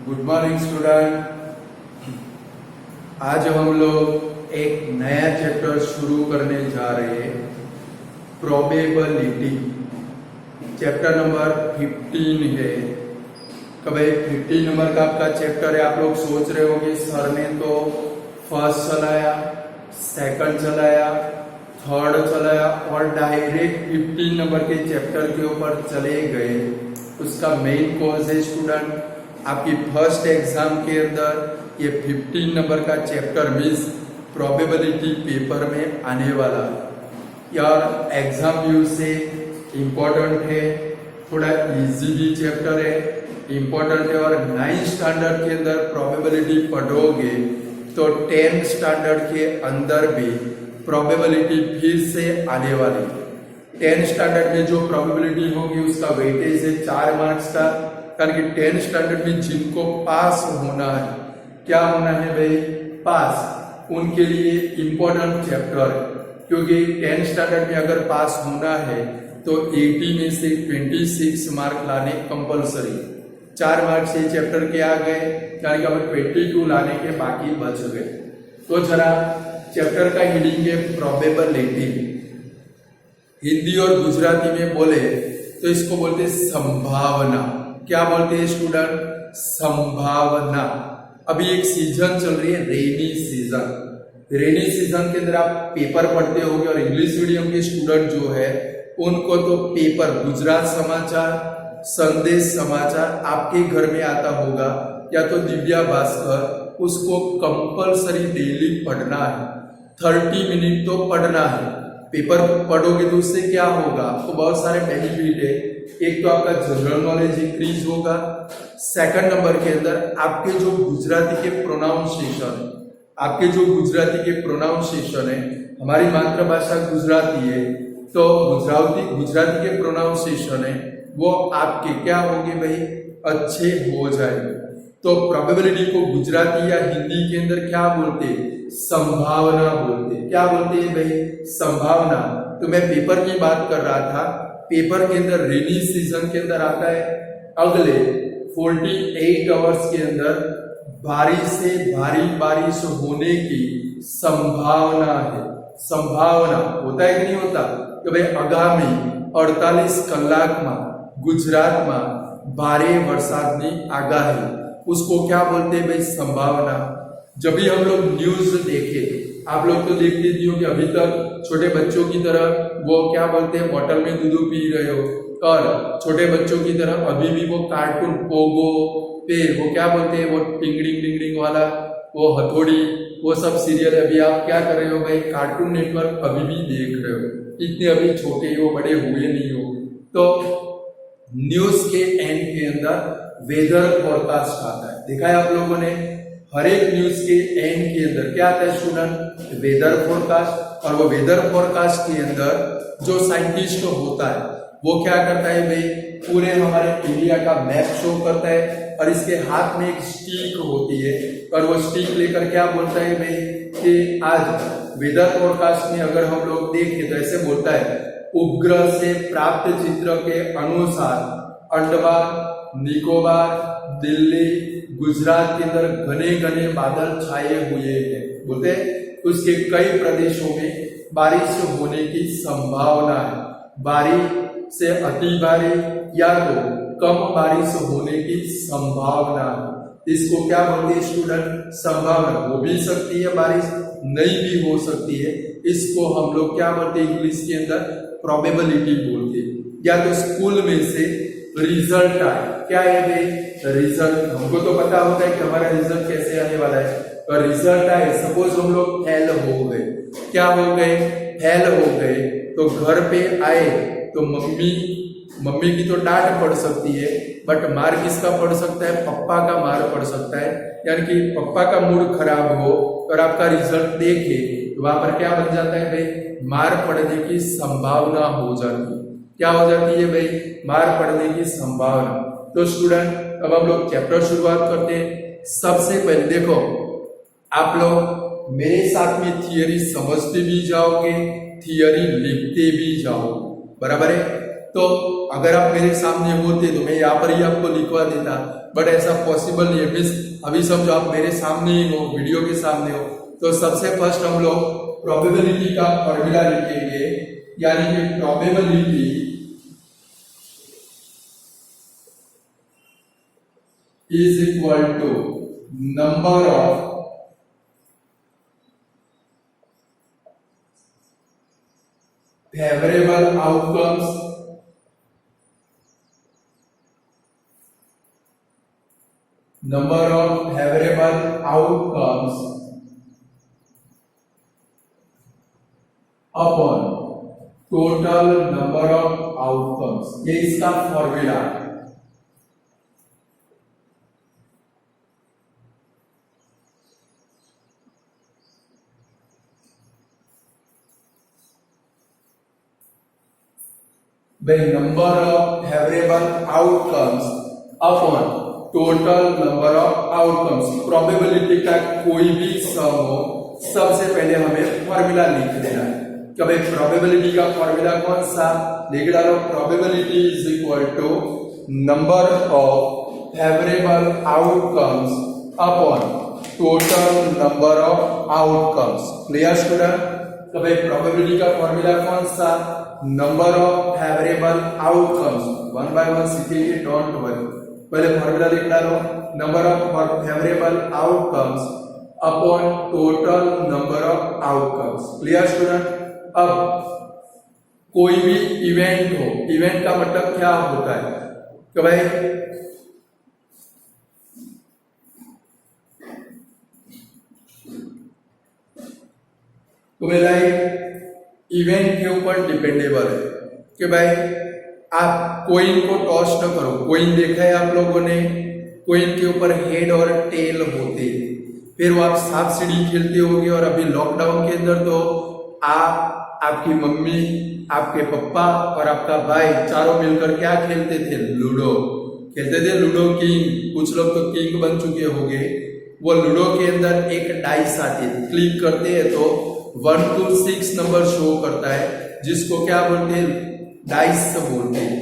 Good morning student. आज हम लोग एक नया चैप्टर शुरू करने जा रहे हैं, प्रोबेबिलिटी। चैप्टर नंबर 15 है। कभी 15 नंबर का आपका चैप्टर है। आप लोग सोच रहे होंगे सर ने तो फर्स्ट चलाया, सेकंड चलाया, थर्ड चलाया और डायरेक्ट 15 नंबर के चैप्टर के ऊपर चले गए। उसका मेन कॉज है स्टूडेंट, आपकी फर्स्ट एग्जाम के अंदर ये 15 नंबर का चैप्टर मीन्स प्रोबेबिलिटी पेपर में आने वाला यार। एग्जाम व्यू से इम्पोर्टेंट है, थोड़ा इजी भी चैप्टर है, इम्पोर्टेंट है। और 9th स्टैंडर्ड के अंदर प्रोबेबिलिटी पढ़ोगे तो 10th स्टैंडर्ड के अंदर भी प्रोबेबिलिटी फिर से आने वाली है। 10th स्टैंडर्ड में जो प्रोबेबिलिटी होगी उसका वेटेज है 4 मार्क्स का। कारण कि 10th स्टैंडर्ड में जिनको पास होना है, क्या होना है भाई, पास, उनके लिए इम्पोर्टेंट चैप्टर है। क्योंकि 10th स्टैंडर्ड में अगर पास होना है तो 80 में से 26 मार्क लाने कंपलसरी। 4 मार्क्स ये चैप्टर के आ गए, कारण कि अब 22 लाने के बाकी बच गए। तो जरा चैप्टर का हेडिंग है प्रोबेबिलिटी। हिंदी और गुजराती में बोले तो इसको बोलते संभावना। क्या बोलते हैं स्टूडेंट? संभावना। अभी एक सीजन चल रही है, रेनी सीजन। रेनी सीजन के अंदर आप पेपर पढ़ते होंगे और इंग्लिश मीडियम के स्टूडेंट जो है उनको तो पेपर गुजरात समाचार, संदेश समाचार आपके घर में आता होगा या तो दिव्या भास्कर, उसको कंपलसरी डेली पढ़ना है। 30 मिनट तो पढ़ना है। पेपर पढ़ोगे तो उससे क्या होगा, आपको बहुत सारे बेनिफिट है। एक तो आपका जनरल नॉलेज इंक्रीज होगा। सेकंड नंबर के अंदर आपके जो गुजराती के प्रोनाउंसिएशन है, हमारी मातृभाषा गुजराती है तो गुजराती के प्रोनाउंसिएशन है वो आपके क्या होंगे भाई, अच्छे हो जाएंगे। तो प्रोबेबिलिटी को गुजराती या हिंदी के अंदर क्या बोलते हैं? संभावना बोलते हैं। क्या बोलते हैं भाई? संभावना। तो मैं पेपर की बात कर रहा था। पेपर के अंदर रेनी सीजन के अंदर आता है अगले 48 आवर्स के अंदर भारी से भारी बारिश होने की संभावना है। संभावना होता है कि नहीं होता कि भाई आगामी 48 कलाक में गुजरात में भारी वरसादनी आगाही, उसको क्या बोलते हैं भाई? संभावना। जब भी हम लोग न्यूज देखे, आप लोग तो देखते ही हो कि अभी तक छोटे बच्चों की तरह वो क्या बोलते हैं, बोतल में दूध पी रहे हो, और छोटे बच्चों की तरह अभी भी वो कार्टून पोगो पे वो क्या बोलते हैं, वो टिंगडिंग टिंगडिंग वाला, वो हथौड़ी, वो सब सीरियल अभी आप क्या कर रहे हो भाई? कार्टून नेटवर्क अभी भी देख रहे हो। इतने अभी छोटे हो, बड़े हुए नहीं हो। तो न्यूज के एंड के अंदर वेदर फोरकास्ट आता है। देखा है आप लोगों ने? हर एक न्यूज के एंड के अंदर क्या आता है स्टूडेंट? Weather forecast. और वो वेदर फोरकास्ट के अंदर जो साइंटिस्ट होता है वो क्या करता है भाई? पूरे हमारे इंडिया का मैप शो करता है और इसके हाथ में एक स्टिक होती है और वो स्टिक लेकर क्या बोलता है भाई कि आज वेदर फोरकास्ट में अगर हम लोग देखें तो ऐसे बोलता है, उपग्रह से प्राप्त चित्र के अनुसार अंडमान निकोबार, दिल्ली, गुजरात के अंदर घने घने बादल छाए हुए हैं। बोलते हैं उसके कई प्रदेशों में बारिश होने की संभावना है। बारिश से अति भारी या तो कम बारिश होने की संभावना है। इसको क्या बोलते हैं स्टूडेंट? संभावना। हो भी सकती है बारिश, नहीं भी हो सकती है। इसको हम लोग क्या बोलते हैं इंग्लिश के अंदर? प्रोबेबिलिटी बोलते हैं। या तो स्कूल में से रिजल्ट आए, क्या है भाई? रिजल्ट। हमको तो पता होता है कि हमारा रिजल्ट कैसे आने वाला है। तो रिजल्ट आए, सपोज हम लोग फेल हो गए, क्या हो गए? फेल हो गए। तो घर पे आए तो मम्मी की तो डांट पड़ सकती है, बट मार किसका पड़ सकता है? पप्पा का मार पड़ सकता है। यानी कि पप्पा का मूड खराब हो और आपका रिजल्ट देखे तो वहां पर क्या बन जाता है भाई? मार पड़ने की संभावना हो जाती है। क्या हो जाती है भाई? मार पड़ने की संभावना। तो स्टूडेंट अब हम लोग चैप्टर शुरुआत करते हैं। सबसे पहले देखो, आप लोग मेरे साथ में थियरी समझते भी जाओगे, थियरी लिखते भी जाओगे, बराबर है? तो अगर आप मेरे सामने होते तो मैं यहाँ पर ही आपको लिखवा देता, बट ऐसा पॉसिबल नहीं है। मीन्स अभी समझो आप मेरे सामने ही हो, वीडियो के सामने हो, तो सबसे फर्स्ट हम लोग प्रोबेबिलिटी का फॉर्मूला लिखेंगे, यानी कि probability is equal to number of favorable outcomes upon total number of outcomes। ये इसका फॉर्मूला है। The number of favorable outcomes upon total number of outcomes। Probability का कोई भी सम हो, सबसे पहले हमें फॉर्मूला लिख देना है कि भाई प्रोबेबिलिटी का फॉर्मूला कौन सा, लिख डालो probability is equal to number of favourable outcomes upon total number of outcomes. Clear student? तो भाई प्रोबेबिलिटी का फॉर्मूला कौन सा, number of favourable outcomes. One by one सीखेंगे, डोंट वरी। पहले फॉर्मूला लिख डालो, number of favourable outcomes upon total number of outcomes. Clear student? अब कोई भी इवेंट हो, इवेंट का मतलब क्या होता है कि भाई तो लाइक इवेंट के ऊपर डिपेंडेबल है कि भाई आप कोइन को टॉस न करो। कोइन देखा है आप लोगों ने, कोइन के ऊपर हेड और टेल होते, फिर वो आप सांप सीढ़ी खेलते होंगे। और अभी लॉकडाउन के अंदर तो आप, आपकी मम्मी, आपके पापा और आपका भाई चारों मिलकर क्या खेलते थे, लूडो खेलते थे, लूडो किंग। कुछ लोग तो किंग बन चुके होंगे। वो लूडो के अंदर एक डाइस आती है, क्लिक करते हैं तो 1 to 6 नंबर शो करता है, जिसको क्या बोलते हैं, डाइस बोलते हैं।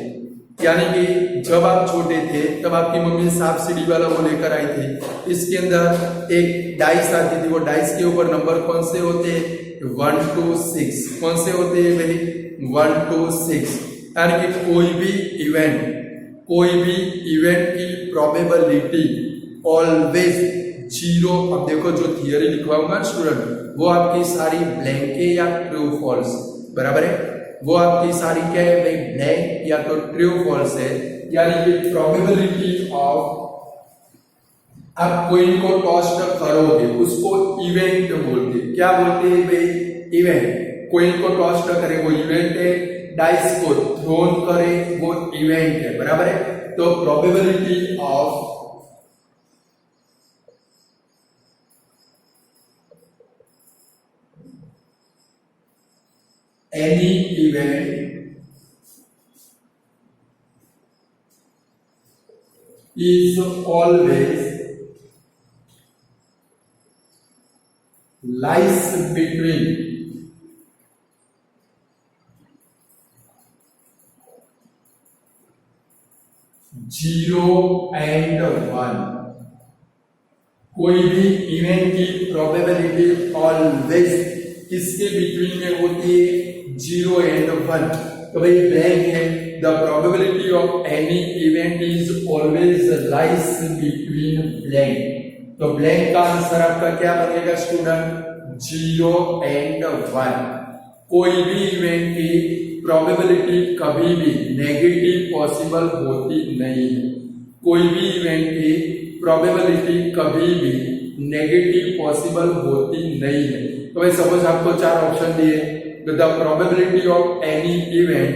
यानी कि जब आप छोटे थे तब आपकी मम्मी सांप सीढ़ी वाला वो लेकर आई थी, इसके अंदर एक डाइस आती थी। वो डाइस के ऊपर नंबर कौन से होते हैं, 1 to 6। कौन से होते हैं भाई, 1 to 6। यानी कि कोई भी इवेंट की प्रोबेबिलिटी ऑलवेज 0। अब देखो जो थियरी लिखवाऊंगा स्टूडेंट, वो आपकी सारी ब्लैंक है या ट्रू फॉल्स, बराबर है। वो आपकी सारी क्या है भाई, ब्लैंक या तो ट्रू फॉल्स है। यानी कि प्रोबेबिलिटी ऑफ, आप कोइन को टॉस करोगे उसको इवेंट बोलते हैं। क्या बोलते हैं भाई, इवेंट। कोइन को टॉस करे वो इवेंट है, डाइस को थ्रोन करे वो इवेंट है, बराबर है। तो probability of any event is always lies between 0 and 1। कोई भी इवेंट की प्रोबेबिलिटी ऑलवेज किसके बिटवीन में होती है, 0 and 1। तो भाई ब्लैंक है, the probability of any event is always lies between blank. तो ब्लैंक का आंसर आपका क्या बनेगा स्टूडेंट, 0 and 1। कोई भी इवेंट की प्रोबेबिलिटी कभी भी नेगेटिव पॉसिबल होती नहीं है। कोई भी इवेंट की प्रोबेबिलिटी कभी भी नेगेटिव पॉसिबल होती नहीं है। तो भाई सपोज आपको 4 ऑप्शन दिए, the probability of any event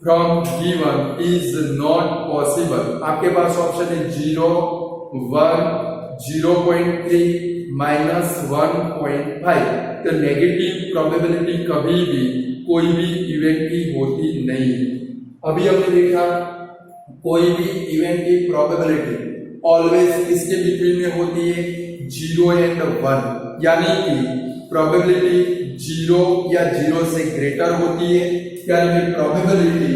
from given is not possible. आपके पास ऑप्शन है 0, 1, 0.3, -1.5। तो नेगेटिव प्रोबेबिलिटी कभी भी कोई भी इवेंट की होती नहीं है। अभी हमने देखा कोई भी इवेंट की प्रोबेबिलिटी ऑलवेज इसके बिटवीन में होती है 0 and 1। यानी कि प्रोबेबिलिटी 0 या 0 से ग्रेटर होती है, यानी कि probability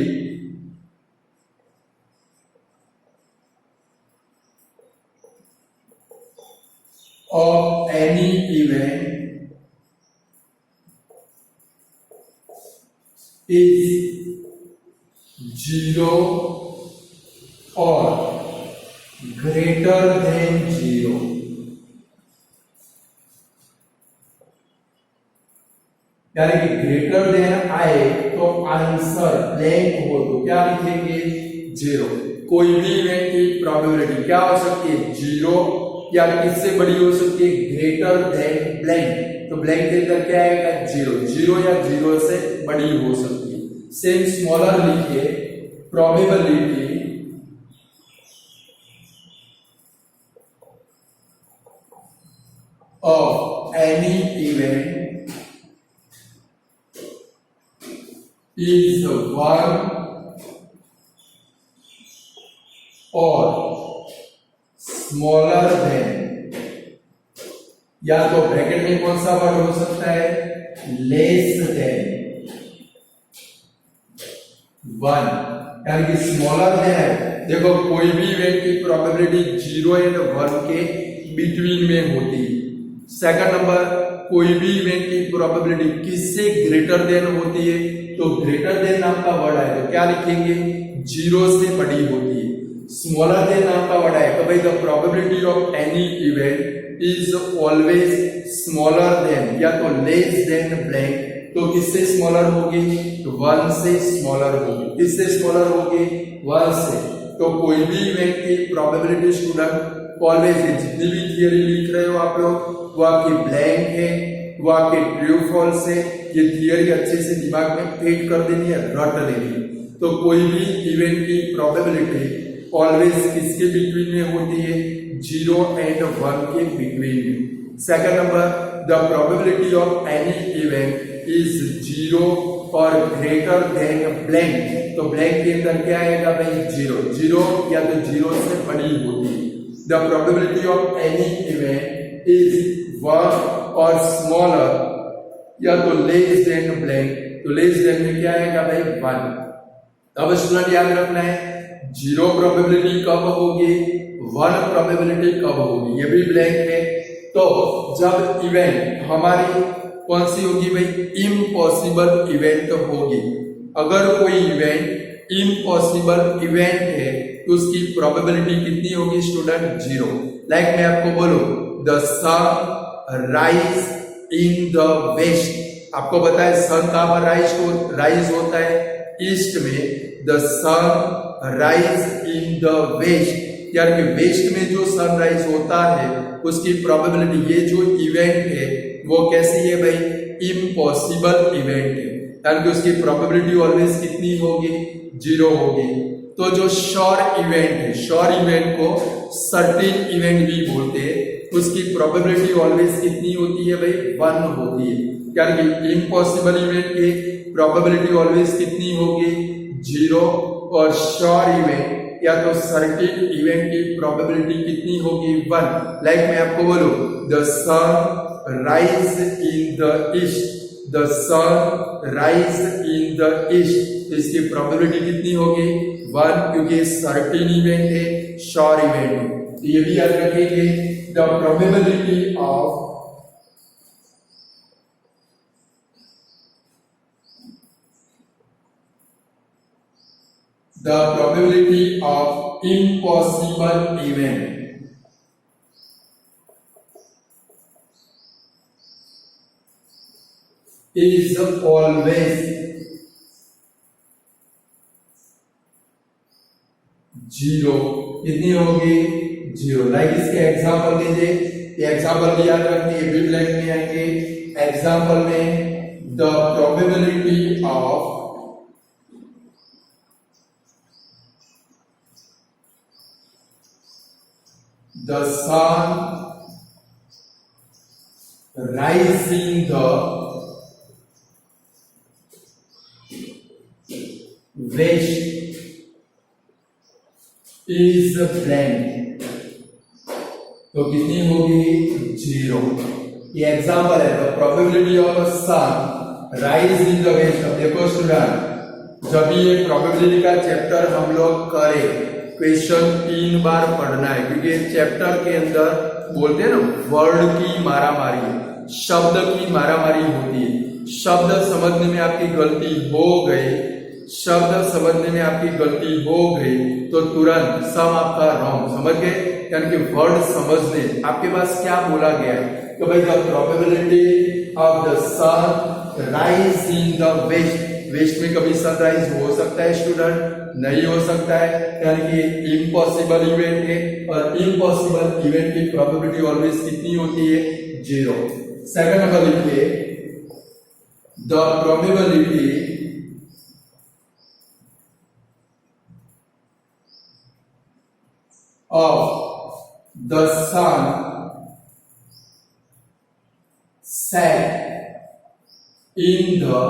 of any event is 0 or greater than 0. यानी कि ग्रेटर देन आए तो आंसर ब्लैंक हो तो क्या लिखेंगे 0। कोई भी इवेंट की प्रोबेबिलिटी क्या हो सकती है 0 या किससे बड़ी हो सकती है ग्रेटर देन ब्लैंक। तो ब्लैंक के अंदर क्या आएगा 0 या 0 से बड़ी हो सकती है। सेम स्मॉलर लिखिए probability of any event is 1 or smaller than, या तो ब्रैकेट में कौन सा वर्ड हो सकता है लेस देन 1, यानी कि स्मॉलर देन है। देखो कोई भी इवेंट की प्रोबेबिलिटी 0 एंड 1 के बिटवीन में होती है। सेकंड नंबर कोई भी इवेंट की प्रोबेबिलिटी किससे ग्रेटर देन होती है। तो ग्रेटर देन नाम का वर्ड आए तो क्या लिखेंगे 0 से बड़ी होती है। स्मॉलर देन नाम का वर्ड आए तो भाई the probability of any event is always smaller than या तो लेस देन ब्लैंक। तो किससे स्मॉलर होगी तो 1 से स्मॉलर होगी। किससे स्मॉलर होगी 1 से। तो कोई भी इवेंट की प्रोबेबिलिटी स्टूडेंट ऑलवेज जितनी भी थियरी लिख रहे हो आप लोग वो आपकी ब्लैंक है वो आपके ट्रू फॉल्स है। ये थियरी अच्छे से दिमाग में फिट कर देनी है रट लेनी है। तो कोई भी इवेंट की प्रोबेबिलिटी ऑलवेज किसके बिटवीन में होती है 0 एंड 1 के बिटवीन में। Second number the probability of any event is 0 और ग्रेटर देन ब्लैंक। तो ब्लैंक के अंदर क्या आएगा भाई 0 या तो 0 से बड़ी होती है। The probability of any event is 1 और स्मॉलर या तो लेस देन ब्लैंक। तो लेस देन में क्या आएगा भाई 1। अब स्टूडेंट याद रखना है 0 प्रोबेबिलिटी कब होगी 1 प्रोबेबिलिटी कब होगी। ये भी ब्लैंक है। तो जब इवेंट हमारी कौन सी होगी भाई इम्पॉसिबल इवेंट होगी। अगर कोई इवेंट इम्पॉसिबल इवेंट है तो उसकी प्रोबेबिलिटी कितनी होगी स्टूडेंट 0। लाइक मैं आपको बोलूं the sun rise in the west. आपको बताया सन कहां पर राइज होता है ईस्ट में। The sun rise in the west यानी कि वेस्ट में जो सनराइज होता है उसकी प्रोबेबिलिटी ये जो इवेंट है वो कैसी है भाई इम्पॉसिबल इवेंट है यानी कि उसकी प्रोबेबिलिटी ऑलवेज कितनी होगी 0 होगी। तो जो श्योर इवेंट है श्योर इवेंट को सर्टेन इवेंट भी बोलते हैं उसकी प्रोबेबिलिटी ऑलवेज कितनी होती है भाई 1 होती है। यानी कि इम्पॉसिबल इवेंट की प्रोबेबिलिटी ऑलवेज कितनी होगी 0 और श्योर इवेंट या तो सर्टेन इवेंट की प्रोबेबिलिटी कितनी होगी 1। लाइक मैं आपको बोलूं the sun rise in the east. The sun rise in the east तो इसकी प्रोबेबिलिटी कितनी होगी 1 क्योंकि सर्टेन इवेंट है श्योर इवेंट है। तो ये भी याद रखेंगे the probability of impossible event is always 0। कितनी होगी 0। लाइक इसके एग्जाम्पल लीजिए। ये एग्जाम्पल भी याद रखनी है भी ब्लैंक में आएंगे। एग्जाम्पल में the probability of the sun rising the west is blank। तो कितनी होगी 0। ये एग्जांपल है the probability of the sun rise in the west. अब देखो स्टूडेंट जब ये प्रोबेबिलिटी का चैप्टर हम लोग क्वेश्चन 3 बार पढ़ना है, क्योंकि चैप्टर के अंदर बोलते हैं ना वर्ड की मारामारी, शब्द की मारामारी होती है। शब्द समझने में आपकी गलती हो गई, शब्द समझने में आपकी गलती हो गई तो तुरंत सम आपका रॉन्ग, समझ गए? यानी कि वर्ड समझने आपके पास क्या बोला गया है कि भाई the probability of the sun rise in the west, west में कभी सनराइज हो सकता है स्टूडेंट? नहीं हो सकता है, यानी कि इम्पॉसिबल इवेंट है, और इम्पॉसिबल इवेंट की प्रोबेबिलिटी ऑलवेज कितनी होती है? 0। सेकंड नंबर लिखिए, the probability of the sun set in the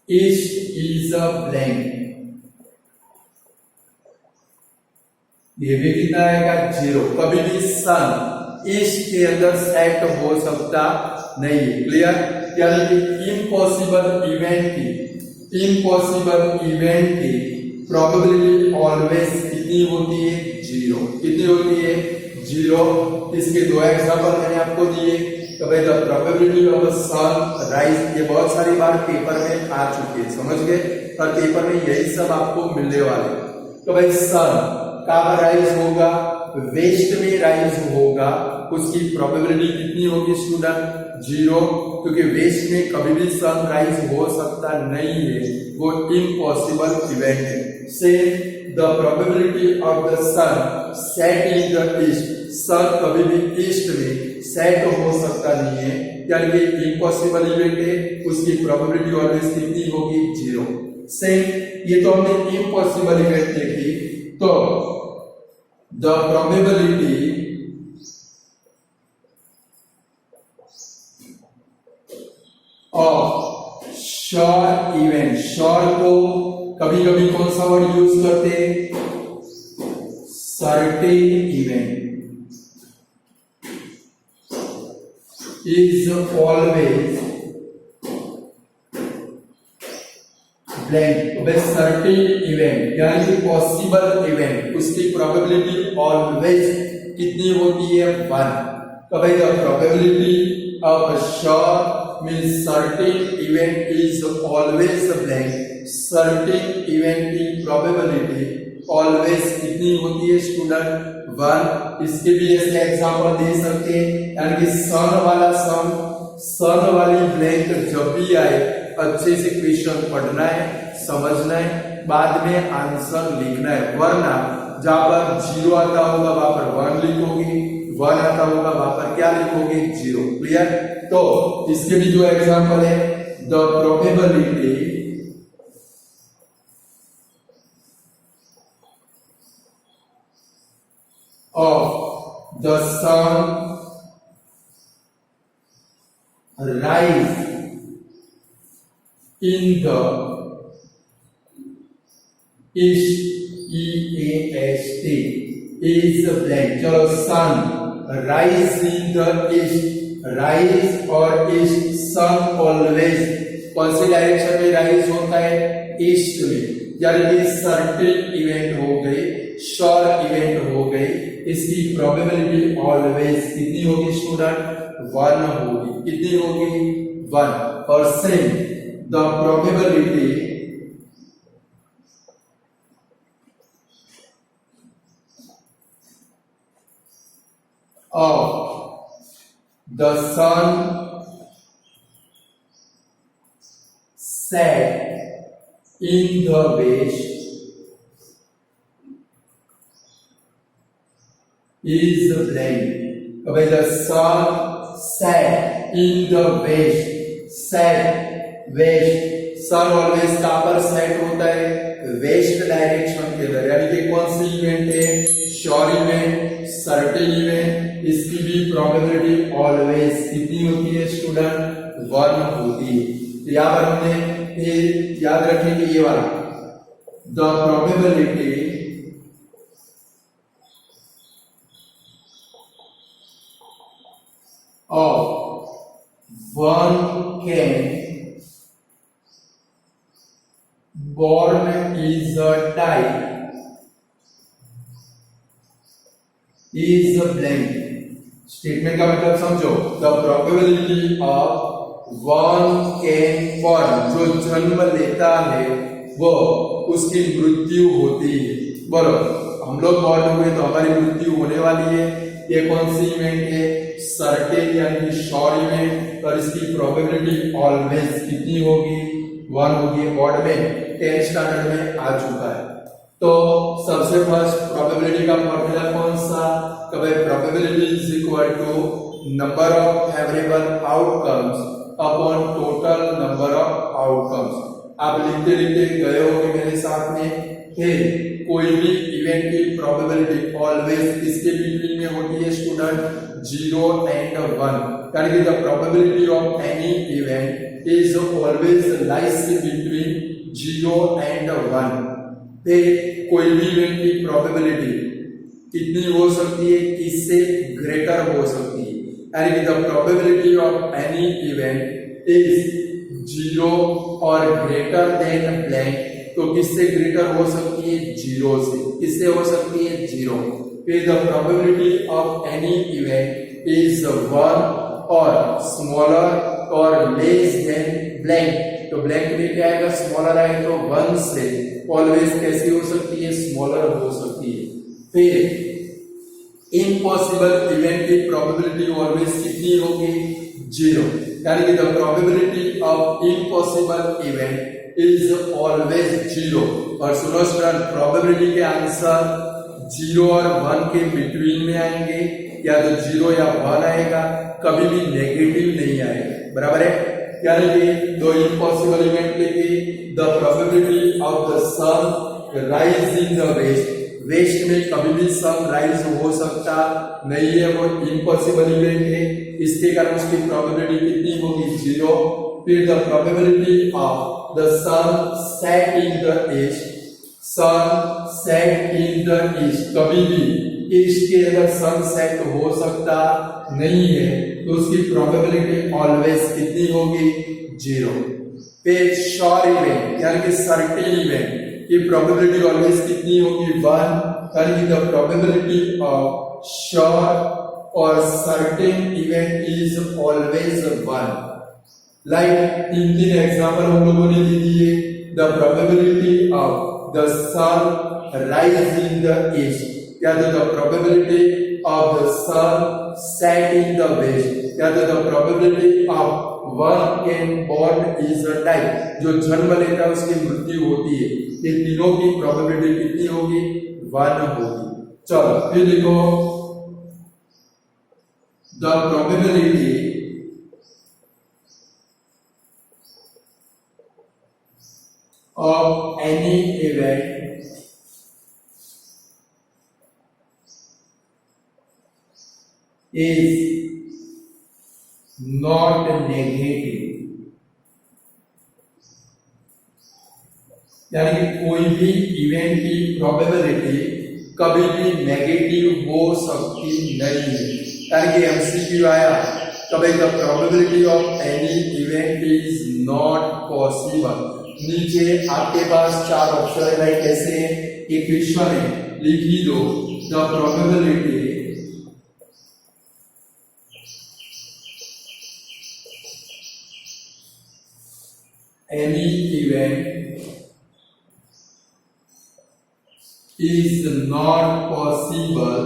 east is a blank। ये भी कितना आएगा? 0। कभी भी सन ईस्ट के अंदर सेट हो सकता नहीं है। क्लियर? यानी कि इम्पॉसिबल इवेंट की प्रोबेबिलिटी ऑलवेज कितनी होती है? 0। कितनी होती है? 0। इसके दो एग्जांपल मैंने आपको दिए। तो भाई the probability of the sun rise, ये बहुत सारी बार पेपर में आ चुकी है, समझ गए? और पेपर में यही सब आपको मिलने वाले। तो भाई सन कहाँ राइज होगा? वेस्ट में राइज होगा, उसकी प्रोबेबिलिटी कितनी होगी स्टूडेंट? 0, क्योंकि वेस्ट में कभी भी सनराइज हो सकता नहीं है, वो इम्पॉसिबल इवेंट है। Say the probability of the sun set in the east, sun कभी भी ईस्ट में सेट हो सकता नहीं है, यानी कि इम्पॉसिबल इवेंट है, उसकी प्रोबेबिलिटी ऑलवेज कितनी होगी? 0। से ये तो हमने इम्पॉसिबल इवेंट देखी। तो the probability of sure event, sure को कभी कभी कौन सा वर्ड यूज करते हैं? Certain event is always blank. Certain event यानी कि पॉसिबल इवेंट, उसकी प्रोबेबिलिटी ऑलवेज कितनी होती है? 1। तो भाई the probability of sure means certain event is always blank, certain event की probability always कितनी होती है स्टूडेंट? 1। इसके भी ऐसे एग्जांपल दे सकते हैं, यानी कि सन वाला सन वाली ब्लैंक जब भी आए अच्छे से क्वेश्चन पढ़ना है, समझना है, बाद में आंसर लिखना है, वरना जहां पर 0 आता होगा वहां पर 1 लिखोगे, 1 आता होगा वहां पर क्या लिखोगे? 0। क्लियर? तो इसके भी दो एग्जांपल है। The probability of the sun rise in the east, EAST is blank. चलो, sun rise in the east, rise और ईस्ट, सन ऑलवेज कौन सी डायरेक्शन में राइज होता है? ईस्ट में, यानी कि सर्टेन इवेंट हो गई, श्योर इवेंट हो गई, इसकी प्रोबेबिलिटी ऑलवेज कितनी होगी स्टूडेंट? 1 होगी। कितनी होगी? 1। और same the probability of the sun set in the west is blank। अब the sun set in the west, set west, sun always कहां पर सेट होता है? वेस्ट डायरेक्शन के अंदर, यानी कि कौन सी इवेंट है? श्योर इवेंट, सर्टेन इवेंट, इसकी भी प्रोबेबिलिटी ऑलवेज कितनी होती है स्टूडेंट? 1 होती है। तो यहां पर हमने याद रखेंगे ये वाला, the probability of 1 can born is a type is blank. Statement का मतलब समझो, the probability of one can born, जो जन्म लेता है वो उसकी मृत्यु होती है। बोलो, हम लोग बॉर्न हुए तो हमारी मृत्यु होने वाली है। ये कौन सी इवेंट है? सर्टेन यानी श्योर इवेंट। और इसकी प्रोबेबिलिटी ऑलवेज कितनी होगी? 1 होगी। बोर्ड में 10 स्टैंडर्ड में आ चुका है। तो सबसे फर्स्ट प्रोबेबिलिटी का फॉर्मूला कौन सा? कभी probability is equal to number of favourable outcomes upon total number of outcomes. आप लिखते लिखते गए होंगे मेरे साथ में। फिर कोई भी इवेंट की प्रोबेबिलिटी ऑलवेज किसके बिटवीन में होती है स्टूडेंट? 0 एंड 1। यानी कि the probability of any event is always lies between 0 and 1। फिर कोई भी इवेंट की प्रोबेबिलिटी कितनी हो सकती है? किससे ग्रेटर हो सकती है। यानी कि the probability of any event is 0 और ग्रेटर देन ब्लैंक। तो किससे ग्रेटर हो सकती है? 0 से। किससे हो सकती है? 0। फिर the probability of any event is 1 और स्मॉलर और लेस देन ब्लैंक। तो ब्लैंक में क्या आएगा? स्मॉलर आए तो 1 से ऑलवेज कैसी हो सकती है? स्मॉलर हो सकती है। फिर इम्पॉसिबल इवेंट की प्रोबेबिलिटी ऑलवेज कितनी होगी? 0। यानी कि the probability of impossible event is always 0। और सुनो स्टूडेंट, प्रोबेबिलिटी के आंसर 0 और 1 के बिटवीन में आएंगे, या तो 0 या 1 आएगा, कभी भी नेगेटिव नहीं आएगा। बराबर है? यानी कि दो इम्पॉसिबल इवेंट लेके the probability of the sun rise in the west. West में कभी भी सन राइज हो सकता नहीं है, वो इम्पॉसिबल इवेंट है। इसके कारण उसकी प्रोबेबिलिटी कितनी होगी? 0। फिर the probability of the sun set in the east. Sun set in the east, कभी भी ईस्ट के अगर सन सेट हो सकता नहीं है तो उसकी प्रोबेबिलिटी ऑलवेज कितनी होगी? 0। फिर श्योर इवेंट यानी कि सर्टेन इवेंट की प्रोबेबिलिटी ऑलवेज कितनी होगी? 1। यानी कि द प्रोबेबिलिटी ऑफ श्योर और certain event is always 1। Like 3 example हम लोगों ने ले लिए। The probability of the sun rise in the east, या तो the probability of the sun set in the west, या तो the probability of one can born is die, जो जन्म लेता है उसकी मृत्यु होती है। ये तीनों की प्रोबेबिलिटी कितनी होगी? 1 होगी। चलो फिर लिखो, the probability of any event is not negative। यानी कि कोई भी इवेंट की प्रोबेबिलिटी कभी भी नेगेटिव हो सकती नहीं है। यानी कि एमसीक्यू आया, कभी the probability of any event is not possible. नीचे आपके पास 4 ऑप्शन है, कैसे? एक क्वेश्चन है, लिख ही दो, the probability any event is not possible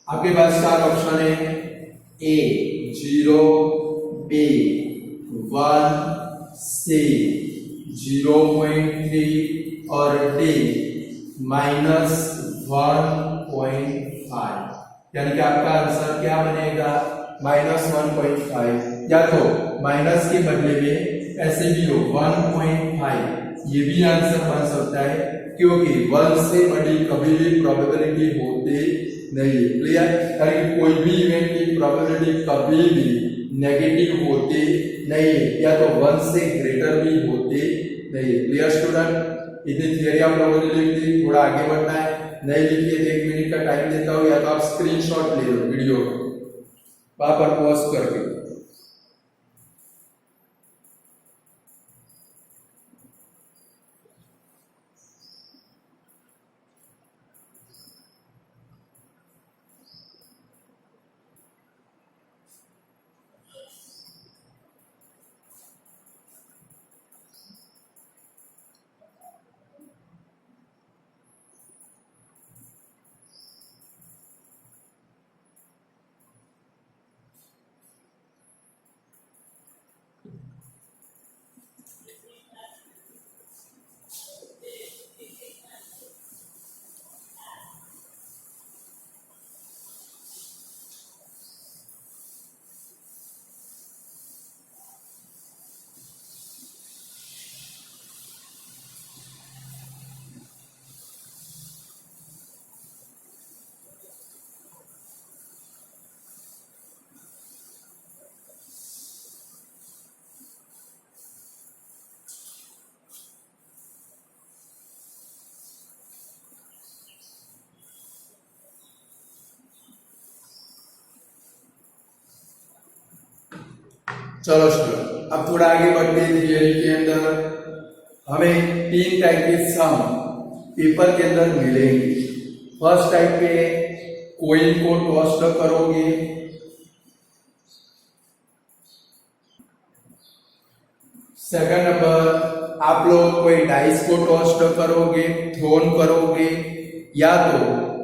आपके पास 4 ऑप्शन है, ए 0, बी 1, सी 0.3 और डी -1.5। यानी कि आपका आंसर क्या बनेगा? -1.5, या तो माइनस के बदले में ऐसे भी हो 1.5, ये भी आंसर बन सकता है, क्योंकि 1 से बड़ी कभी भी प्रोबेबिलिटी होती नहीं है। क्लियर? यानी कोई भी इवेंट की प्रोबेबिलिटी कभी भी नेगेटिव होती नहीं है, या तो 1 से ग्रेटर भी होती नहीं है। Clear student? इतनी थियरी आप लोगों ने लिख दी, थोड़ा आगे बढ़ना है। नहीं लिखिए तो 1 मिनट का टाइम देता हूँ, या तो आप स्क्रीनशॉट ले लो वीडियो वहां पर पॉज करके। चलो स्टूडेंट, अब थोड़ा आगे बढ़ते हैं थियरी के अंदर। हमें 3 टाइप के सम पेपर के अंदर मिलेंगे। फर्स्ट टाइप पे कोइन को टॉस करोगे, सेकंड नंबर आप लोग कोई डाइस को टॉस करोगे, थ्रोन करोगे, या तो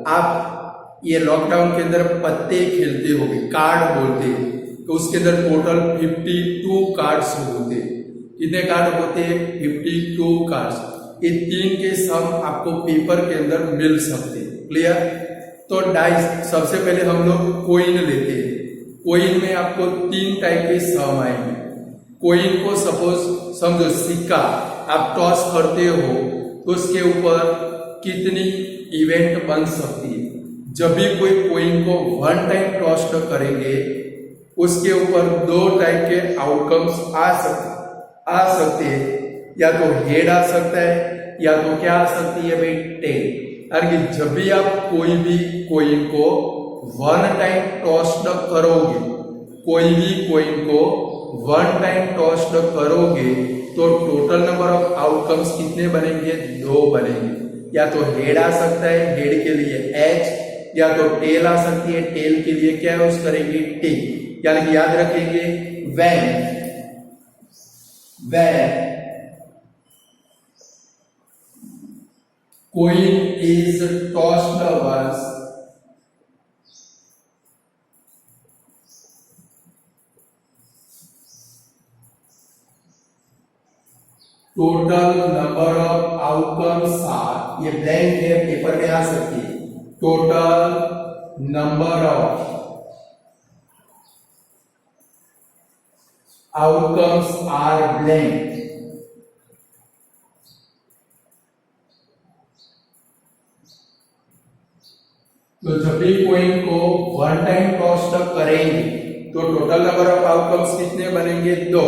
आप ये लॉकडाउन के अंदर पत्ते खेलते होगे, कार्ड बोलते हैं, तो उसके अंदर टोटल 52 कार्ड्स होते। कितने कार्ड होते हैं? 52 कार्ड्स। ये 3 के सम आपको पेपर के अंदर मिल सकते हैं। क्लियर? तो डाइस, सबसे पहले हम लोग कोइन लेते हैं। कोइन में आपको 3 टाइप के सम आएंगे। कोइन को सपोज समझो सिक्का आप टॉस करते हो तो उसके ऊपर कितनी इवेंट बन सकती है। जब भी कोई कोइन को 1 टाइम टॉस करेंगे उसके ऊपर 2 टाइप के आउटकम्स आ सकते हैं। या तो हेड आ सकता है, या तो क्या आ सकती है भाई, टेल। यानी जब भी आप कोई भी कोइन को 1 टाइम टॉस करोगे, कोई भी कोइन को 1 टाइम टॉस करोगे तो टोटल नंबर ऑफ आउटकम्स कितने बनेंगे? 2 बनेंगे। या तो हेड आ सकता है, हेड के लिए H, या तो टेल आ सकती है, टेल के लिए क्या यूज करेंगे? T। यानी कि याद रखेंगे when coin is tossed once, total number of outcomes are, ये ब्लैंक है, पेपर में आ सकती है, total number of outcomes are blank. तो जब भी कोइन को 1 टाइम टॉस करेंगे तो टोटल नंबर ऑफ आउटकम्स कितने बनेंगे? 2।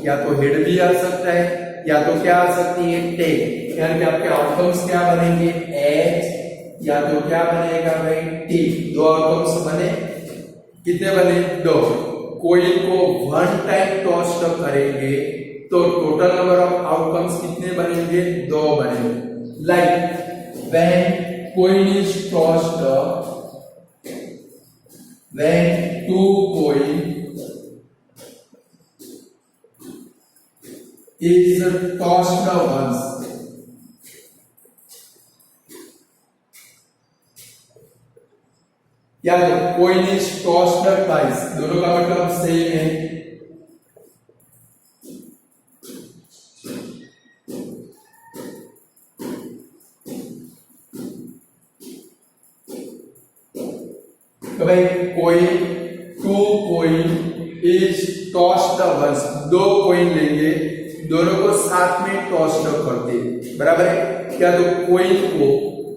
या तो हेड भी आ सकता है, या तो क्या आ सकती है? टेल। यानी कि आपके आउटकम्स क्या बनेंगे? H, या तो क्या बनेगा भाई? T। 2 आउटकम्स बने, कितने बने? 2। कोइन को 1 टाइम टॉस करेंगे तो टोटल नंबर ऑफ आउटकम्स कितने बनेंगे? 2 बनेंगे। Like when coin is tossed, when 2 coin is tossed once, या कोइन इज टॉस्ड ट्वाइस, दोनों का मतलब सेम है। तो भाई coin 2 coin is tossed once, 2 coin लेंगे, दोनों को साथ में टॉस करते, बराबर है। क्या तो कोइन को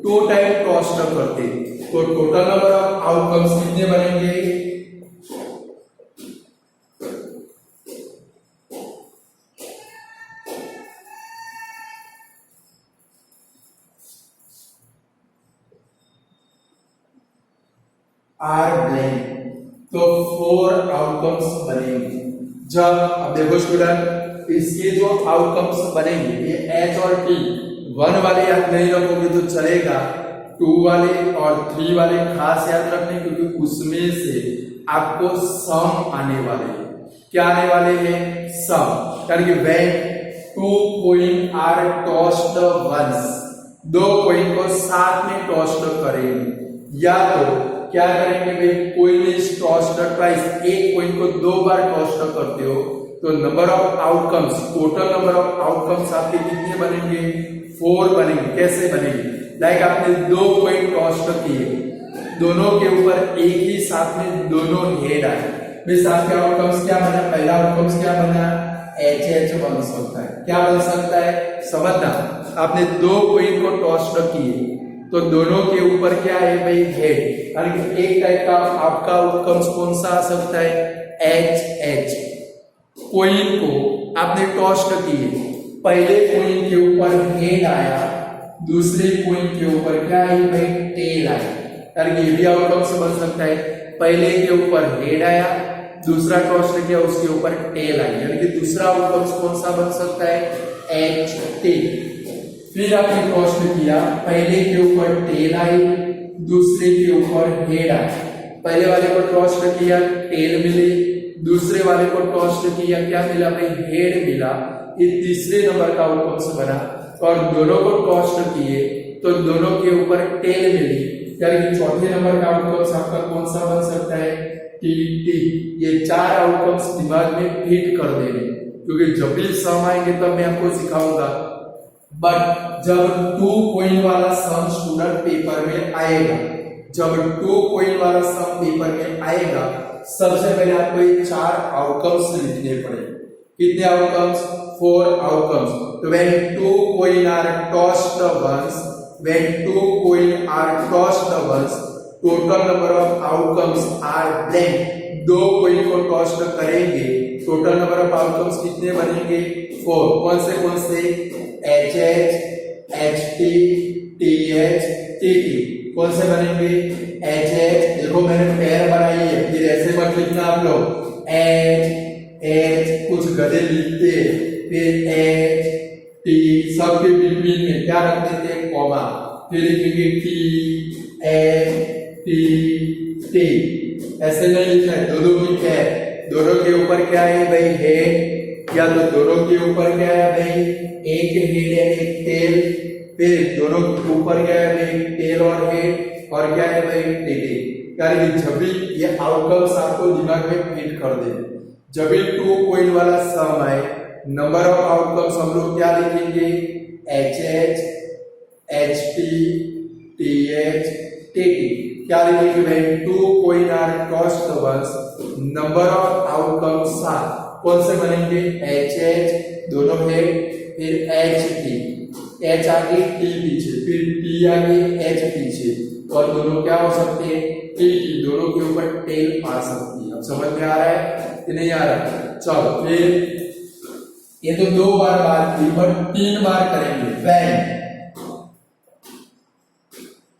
2 टाइम टॉस करते तो टोटल नंबर ऑफ आउटकम्स कितने बनेंगे? आर ब्लैंक, तो 4 आउटकम्स बनेंगे। जब अब देखो स्टूडेंट, इसके जो आउटकम्स बनेंगे ये H और T, 1 वाले याद नहीं रखोगे तो चलेगा, 2 वाले और 3 वाले खास याद रखने, क्योंकि उसमें से आपको सम आने वाले हैं। क्या आने वाले हैं? सम। यानी कि when 2 coin are tossed once, 2 coin को साथ में टॉस्ड करेंगे, या तो क्या करेंगे भाई? कोइन इज टॉस्ड ट्वाइस, एक कोइन को 2 बार टॉस्ड करते हो तो number of outcomes, total number of outcomes आपके कितने बनेंगे? 4 बनेंगे। कैसे बनेंगे? लाइक आपने 2 कोइन टॉस किए, दोनों के ऊपर एक ही साथ में दोनों हेड आए, फिर आपके आउटकम्स क्या बना? पहला आउटकम्स क्या बना? HH बन सकता है। क्या बन सकता है? समझना, आपने 2 कोइन को टॉस किए तो दोनों के ऊपर क्या है भाई? हेड। यानी कि एक टाइप का आपका आउटकम्स कौन सा आ सकता है? HH। कोइन को आपने टॉस किए, पहले कोइन के ऊपर हेड आया, दूसरे कोइन के ऊपर क्या है भाई? टेल आया। यानी ये भी आउटकम्स बन सकता है, पहले के ऊपर हेड आया, दूसरा टॉस्ट किया, उसके ऊपर टेल आई, यानी कि दूसरा आउटकम्स कौन सा बन सकता है, एच टी। फिर आपने टॉस्ट किया, पहले के ऊपर टेल आई, दूसरे के ऊपर हेड आई। पहले वाले को टॉस्ट किया, टेल मिली, दूसरे वाले को टॉस्ट किया, क्या मिला भाई, हेड मिला। ये तीसरे नंबर का आउटकम्स बना। और दोनों को टॉस्ट किए तो दोनों के ऊपर टेल मिली, यानी चौथे नंबर का आउटकम्स आपका कौन सा बन सकता है, टी टी। ये चार आउटकम्स दिमाग में फिट कर देंगे, क्योंकि जब भी सम आएंगे तब मैं आपको सिखाऊंगा। बट जब 2 कॉइन वाला सम स्टूडेंट पेपर में आएगा, जब 2 कॉइन वाला सम पेपर में आएगा, सबसे पहले आपको ये चार आउटकम्स लिखने पड़ेंगे। कितने आउटकम्स, 4 आउटकम्स। तो when 2 coin are tossed once, when 2 coin are tossed once, total number of outcomes are blank। 2 coin को टॉस्ट करेंगे, टोटल नंबर ऑफ आउटकम्स कितने बनेंगे, 4। कौन से, H H, H T, T H, T T. कौन से बनेंगे, एच एच। देखो मैंने पेयर बनाई है, फिर ऐसे मत लिखना आप लोग, एच एच, कुछ गधे लिखते, फिर एच टी, सबके बीच में क्या रख देते हैं, कॉमा, फिर लिखेंगे टी एच टी टी। ऐसे नहीं लिखना है, दोनों की क्या है, दोनों के ऊपर क्या है भाई, हेड, या तो दोनों के ऊपर क्या है भाई, एक हेड है एक टेल, फिर दोनों के ऊपर क्या है भाई, टेल और हेड, और क्या है भाई, टेल। यानी जब भी ये आउटकम्स आपको दिमाग में फिट कर दे, जब भी 2 कॉइन वाला सम आए, नंबर ऑफ आउटकम्स हम लोग क्या लिखेंगे, H H, H T, T H, T T. क्या लिखेंगे भाई, 2 coin are tossed once, number of outcomes are, कौन से बनेंगे, एच एच, दोनों है, फिर एच टी, एच आगे टी पीछे, फिर टी आगे एच पीछे, और दोनों क्या हो सकते हैं, टी टी, दोनों के ऊपर टेल आ सकती है। अब समझ में आ रहा है कि नहीं आ रहा है। चलो फिर ये तो 2 बात की, पर 3 बार करेंगे। when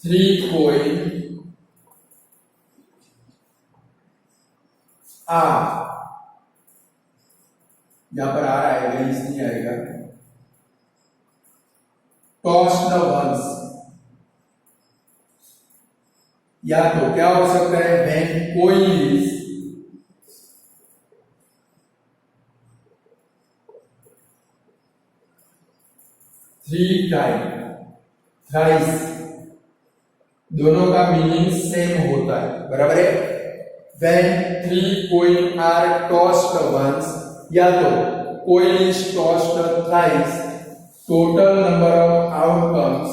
3 coin are, यहां पर आ रहा है, इसलिए आएगा, tossed once, या तो क्या हो सकता है, when coin is three time, thrice, दोनों का मीनिंग सेम होता है, बराबर है। when 3 coin are tossed once, या तो coin is tossed thrice, total number of outcomes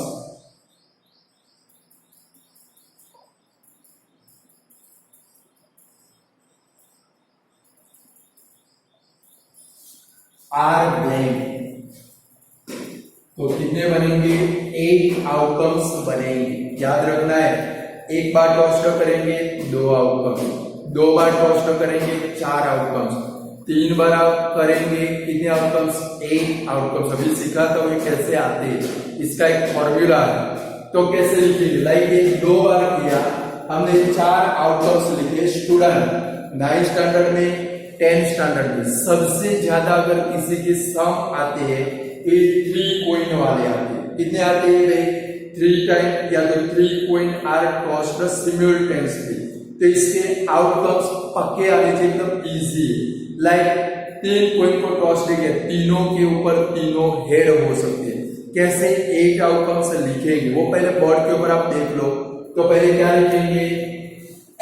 are blank। तो कितने बनेंगे, 8 आउटकम्स बनेंगे। याद रखना है, एक बार टॉस्ट करेंगे 2 आउटकम्स, 2 बार टॉस्ट करेंगे 4 आउटकम्स, 3 बार आप करेंगे कितने आउटकम्स, 8 आउटकम्स। अभी सीखा तो ये कैसे आते हैं, इसका एक फॉर्मूला है। तो कैसे लिखेंगे, लाइक ये 2 बार किया, हमने 4 आउटकम्स लिखे। स्टूडेंट 9 स्टैंडर्ड में, 10 स्टैंडर्ड में सबसे ज्यादा अगर किसी के सम आते हैं, 3 कॉइन वाले आते हैं। कितने आते हैं भाई, 3 टाइम, या तो 3 कॉइन आर टॉस्ड सिमुलेटेनियसली। तो इसके आउटकम्स पक्के आने चाहिए, एकदम इजी। लाइक 3 कॉइन को टॉस्ड किया, तीनों के ऊपर तीनों हेड हो सकते हैं। कैसे, 8 आउटकम्स लिखेंगे, वो पहले बोर्ड के ऊपर आप देख लो। तो पहले क्या लिखेंगे,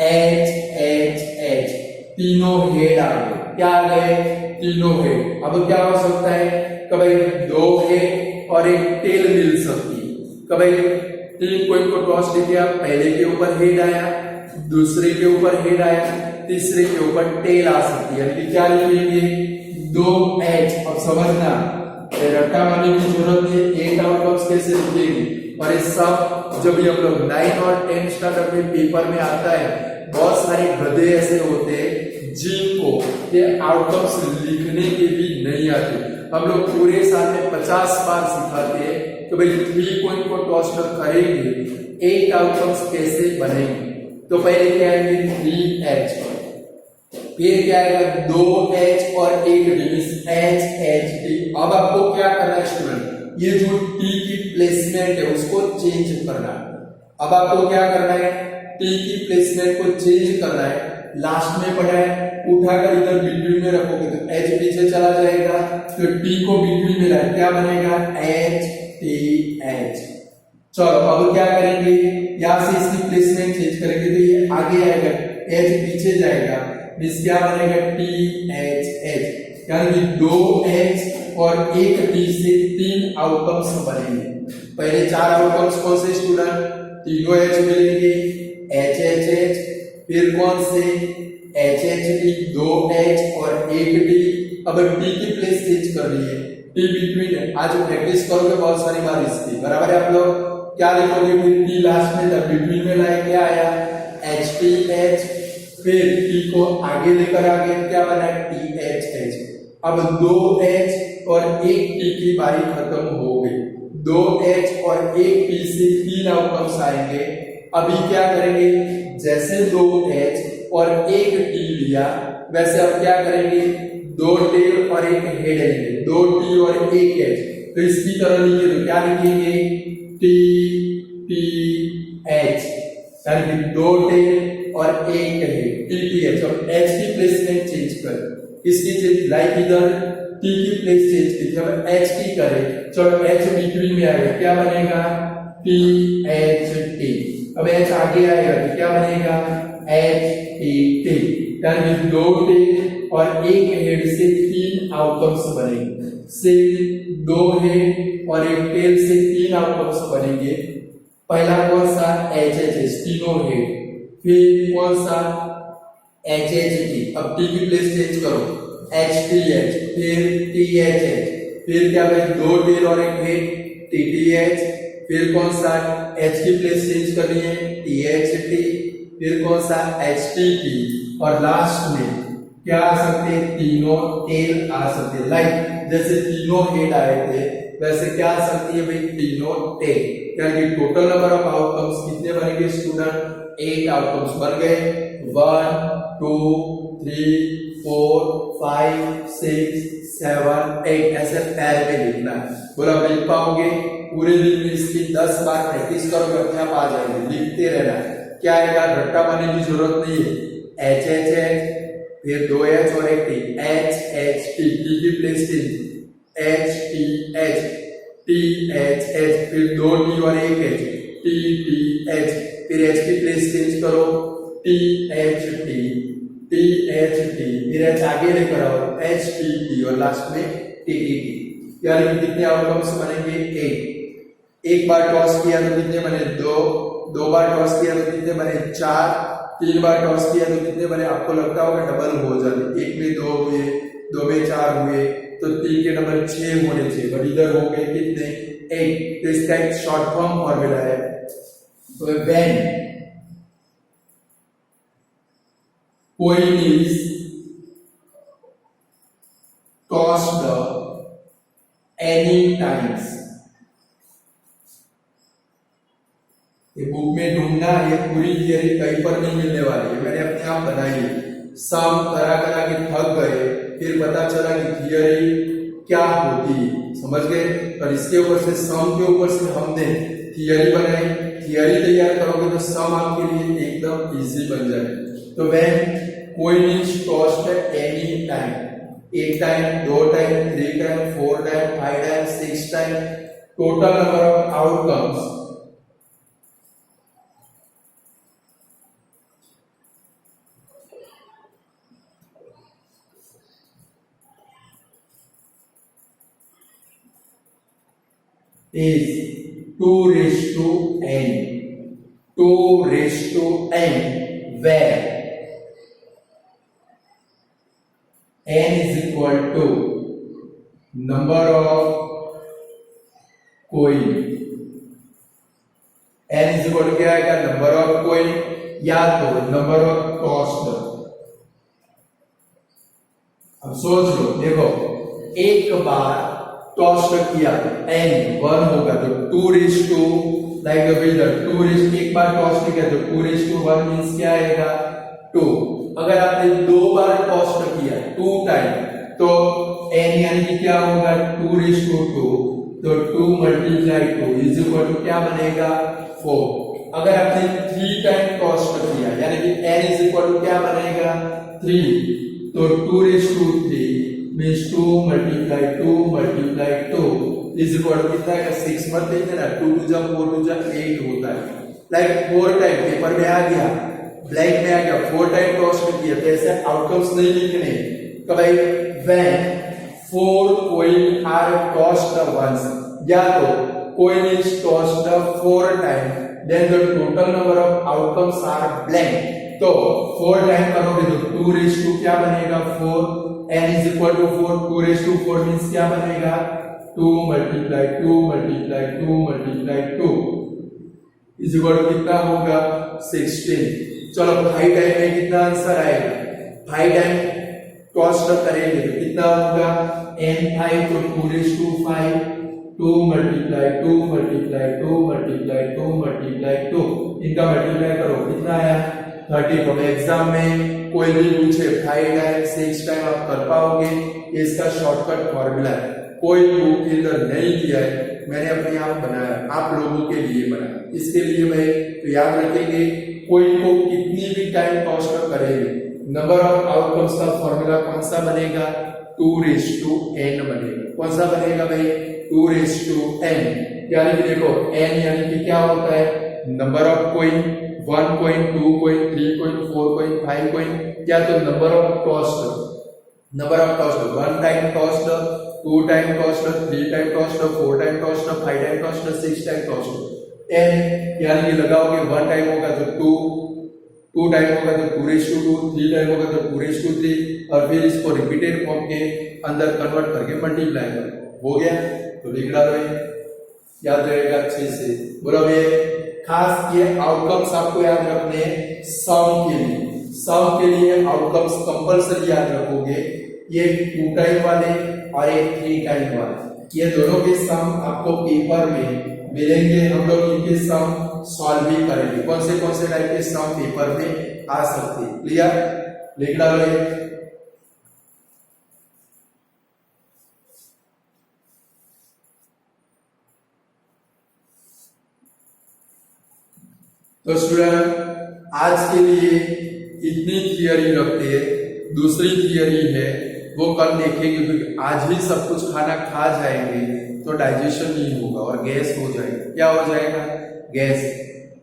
एच एच एच, तीनों हेड आ गए, क्या आ गए, तीनों हेड। अब क्या हो सकता है, कभी 2 हेड और एक टेल मिल सकती है। कभी 3 कॉइन को टॉस किया, पहले के ऊपर हेड आया, दूसरे के ऊपर हेड आया, तीसरे के ऊपर टेल आ सकती है। यानी क्या लिखेंगे, 2 एच। अब समझना, रट्टा मारने की जरूरत है, 8 आउटकम्स कैसे लिखेंगे। और ये सब जब भी हम लोग 9 और 10 स्टैंडर्ड में पेपर में आता है, बहुत सारे गधे ऐसे होते हैं जिनको ये आउटकम्स लिखने के भी नहीं आते। हम लोग पूरे साल में 50 बार सिखाते हैं कि भाई 3 कॉइन को टॉस करेंगे, 8 आउटकम्स कैसे बनेंगे। तो पहले क्या आएंगे, 3h, फिर क्या आएगा 2h और 1t HHT। अब आपको क्या करना है स्टूडेंट, ये जो t की प्लेसमेंट है उसको चेंज करना है। अब आपको क्या करना है, t की प्लेसमेंट को चेंज करना है। लास्ट में पड़ा है, उठाकर इधर बिटवीन में रखोगे तो h पीछे चला जाएगा, तो t को बिटवीन में लाए, क्या बनेगा HTH। चलो अब क्या करेंगे, यहां से इसकी प्लेसमेंट चेंज करेंगे तो ये आगे आएगा, h पीछे जाएगा, इस क्या बनेगा THH। यानी कि 2h और 1t से 3 आउटकम्स बनेंगे। पहले 4 आउटकम्स कौन से स्टूडेंट, तीनों h मिलेंगे HHH, फिर कौन से HHT 2h और 1t। अब t की प्लेस चेंज कर रही है, t बिटवीन है, आज प्रैक्टिस करोगे बहुत सारी बार इसकी, बराबर है। आप लोग क्या लिखोगे, फिर t लास्ट में तब बिटवीन में लाए, क्या आया HTH, फिर t को आगे लेकर आ गए, क्या बना THH। अब 2h और 1t की बारी खत्म हो गई, 2h और 1t से 3 आउटकम्स आएंगे। अभी क्या करेंगे, जैसे 2h और 1t लिया वैसे अब क्या करेंगे, 2 टेल और 1 हेड लेंगे, 2t और 1h। तो इसकी तरह लिखे तो क्या लिखेंगे TTH, यानी 2 टेल और 1 हेड TTH। और h की प्लेसमेंट चेंज कर, इसकी चेंज लाइक इधर t की प्लेस चेंज की, जब h की करें चलो h बिटवीन में आएगा, क्या बनेगा THT। अब h आगे आएगा तो क्या बनेगा HTT। यानी 2 टेल और 1 हेड से 3 आउटकम्स बनेंगे, से 2 हेड और 1 टेल से 3 आउटकम्स बनेंगे। पहला कौन सा HHH, तीनों हेड, फिर कौन सा HHT, अब t की प्लेस चेंज करो HTH, फिर THH, फिर क्या भाई 2 टेल और 1 हेड TTH, फिर कौन सा h की प्लेस चेंज करनी है THT, फिर कौन सा HTT, और लास्ट में क्या आ सकते हैं, तीनों टेल आ सकते हैं। लाइक जैसे तीनों हेड आए थे वैसे क्या आ सकती है भाई, तीनों टेल। यानी टोटल नंबर ऑफ आउटकम्स कितने बनेंगे स्टूडेंट, 8 आउटकम्स बन गए। 1 2 3 4 5 6 7 8 ऐसे पैर में लिखना है। बोला लिख पाओगे, पूरे दिन में इसकी 10 बार प्रैक्टिस करोगे अपने आप आ जाएंगे, लिखते रहना। क्या आएगा, रट्टा पाने की जरूरत नहीं है, HHH, फिर 2h और 1t HHT, t की प्लेस HTH, THH, फिर 2t और 1h TTH, फिर h की प्लेस चेंज करो THT, THT, फिर h आगे लेकर आओ HTT और लास्ट में TTT। यानी कितने आउटकम्स बनेंगे 8। एक बार टॉस किया तो कितने बने 2, 2 बार टॉस किया तो कितने बने 4, 3 बार टॉस किया तो कितने बने, आपको लगता होगा डबल हो जाते, 1 में 2 हुए, 2 में 4 हुए, तो 3 के नंबर 6 होने चाहिए, बट इधर हो गए कितने 8। तो इसका एक शॉर्ट फॉर्म फॉर्मूला है, तो when coin is tossed any times, ये बुक में ढूंढना, ये पूरी थियरी कहीं पर नहीं मिलने वाली है, मैंने अपने आप बनाई है। सम करा करा के थक गए, फिर पता चला कि थियरी क्या होती है, समझ गए। और इसके ऊपर से सम के ऊपर से हमने थियरी बनाई, थियरी तैयार करोगे तो सम आपके लिए एकदम इजी बन जाए। तो when coin is tossed any time, 1 time 2 time 3 time 4 time 5 time 6 time, total number of outcomes is 2 raised to n, 2 raised to n, where n is equal to number of coin, n is equal to क्या आएगा, number of coin या तो number of tossed. अब सोच लो, देखो एक बार toss किया n 1 होगा तो 2 raise to like the builder 2 raise, एक बार टॉस किया तो 2 रेज़ टू 1 मींस क्या आएगा 2। अगर आपने 2 बार कॉस्ट किया 2 टाइम तो n यानी कि क्या होगा 2:2 तो 2 मल्टीप्लाई 2 इज इक्वल टू क्या बनेगा 4। अगर आपने 3 टाइम कॉस्ट किया यानी कि n इज इक्वल टू क्या बनेगा 3 तो 2:3 means 2 multiply 2 is equal to कितना है 6 मत देखते ना 2 2 जा 4 2 जा 8 होता है। लाइक 4 टाइम पेपर में आ गया ब्लैक में आ गया 4 टाइम कॉस्ट किया तो ऐसे आउटकम्स नहीं लिखने तो भाई when 4 coin are cost once या तो coin is cost 4 time then the total number of outcomes are blank तो 4 टाइम करोगे तो 2:2 क्या बनेगा 4 n is equal to 4 2:4 means क्या बनेगा 2 मल्टीप्लाई 2 इज इक्वल टू कितना होगा 16। चलो 5 टाइम में कितना आंसर आएगा 5 टाइम कॉस्ट करेंगे तो कितना होगा n5 तो 2:5 2 मल्टीप्लाई 2 इनका मल्टीप्लाई करो कितना आया 30। तो एग्जाम में कोई भी पूछे 5 टाइम 6 टाइम आप कर पाओगे इसका शॉर्टकट फॉर्मूला है कोई बुक के अंदर नहीं दिया है मैंने अपने आप बनाया आप लोगों के लिए बनाया इसके लिए मैं तो याद रखेंगे कोई को कितनी भी टाइम कॉस्ट करेंगे नंबर ऑफ आउटकम्स का फॉर्मूला कौन सा बनेगा 2:n बनेगा कौन सा बनेगा भाई 2:n यानी कि देखो n यानी कि क्या होता है number of coin 1 coin 2 coin 3 coin 4 coin 5 coin क्या तो number of cost 1 time cost 2 time cost 3 time cost 4 time cost 5 time cost 6 time cost n यानी कि लगाओगे 1 टाइम होगा तो 2 टाइम होगा तो 2:2 3 टाइम होगा तो 2:3 और फिर इसको रिपीटेड फॉर्म के अंदर कन्वर्ट करके मल्टीप्लाई करो हो गया तो लिख डालो याद रहेगा अच्छे से बोलो भैया खास ये आउटकम्स आपको याद रखने सम के लिए आउटकम्स कंपल्सरी याद रखोगे ये 2 टाइम वाले और एक 3 टाइम वाले ये दोनों के सम आपको पेपर में मिलेंगे हम लोग इनके सम सॉल्व भी करेंगे कौन से टाइप के सम पेपर में आ सकते हैं क्लियर लिख डालो तो स्टूडेंट आज के लिए इतनी थियरी रखते हैं दूसरी थियरी है वो कल देखेंगे क्योंकि आज ही सब कुछ खाना खा जाएंगे तो डाइजेशन नहीं होगा और गैस हो जाएगा क्या हो जाएगा गैस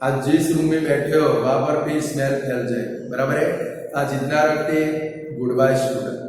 आज जिस रूम में बैठे हो वहां पर भी स्मेल फैल जाएगी बराबर है आज इतना रखते गुड बाय स्टूडेंट।